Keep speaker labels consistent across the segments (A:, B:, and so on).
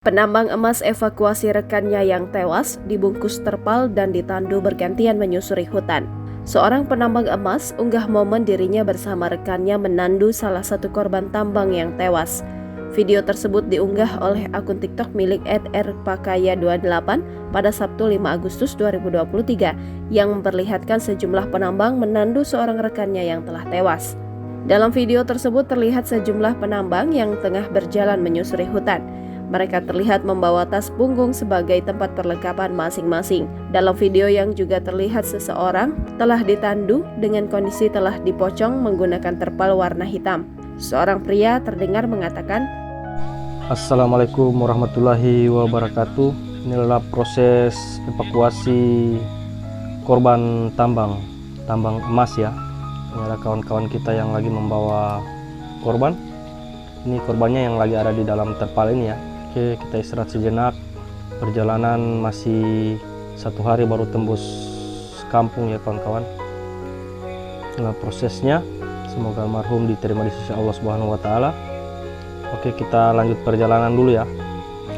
A: Penambang emas evakuasi rekannya yang tewas, dibungkus terpal dan ditandu bergantian menyusuri hutan. Seorang penambang emas unggah momen dirinya bersama rekannya menandu salah satu korban tambang yang tewas. Video tersebut diunggah oleh akun TikTok milik @rpakaya28 pada Sabtu 5 Agustus 2023 yang memperlihatkan sejumlah penambang menandu seorang rekannya yang telah tewas. Dalam video tersebut terlihat sejumlah penambang yang tengah berjalan menyusuri hutan. Mereka terlihat membawa tas punggung sebagai tempat perlengkapan masing-masing. Dalam video yang juga terlihat seseorang telah ditandu dengan kondisi telah dipocong menggunakan terpal warna hitam. Seorang pria terdengar mengatakan,
B: "Assalamualaikum warahmatullahi wabarakatuh. Ini adalah proses evakuasi korban tambang emas ya. Ini ada kawan-kawan kita yang lagi membawa korban. Ini korbannya yang lagi ada di dalam terpal ini ya. Oke, kita istirahat sejenak. Perjalanan masih 1 hari baru tembus kampung ya kawan-kawan. Inilah prosesnya. Semoga almarhum diterima di sisi Allah Subhanahu wa taala. Oke, kita lanjut perjalanan dulu ya.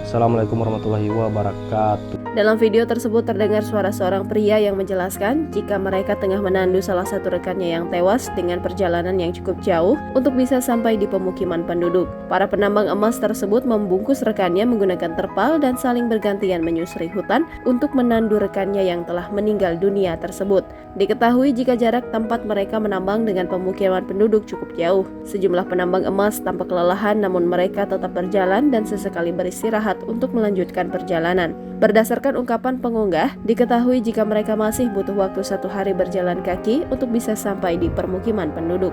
B: Assalamualaikum warahmatullahi wabarakatuh.
A: Dalam video tersebut terdengar suara seorang pria yang menjelaskan jika mereka tengah menandu salah satu rekannya yang tewas dengan perjalanan yang cukup jauh untuk bisa sampai di pemukiman penduduk. Para penambang emas tersebut membungkus rekannya menggunakan terpal dan saling bergantian menyusuri hutan untuk menandu rekannya yang telah meninggal dunia tersebut. Diketahui jika jarak tempat mereka menambang dengan pemukiman penduduk cukup jauh. Sejumlah penambang emas tampak kelelahan namun mereka tetap berjalan dan sesekali beristirahat untuk melanjutkan perjalanan. Berdasarkan ungkapan pengunggah, diketahui jika mereka masih butuh waktu 1 hari berjalan kaki untuk bisa sampai di permukiman penduduk.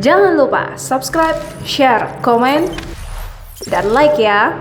C: Jangan lupa subscribe, share, komen, dan like ya!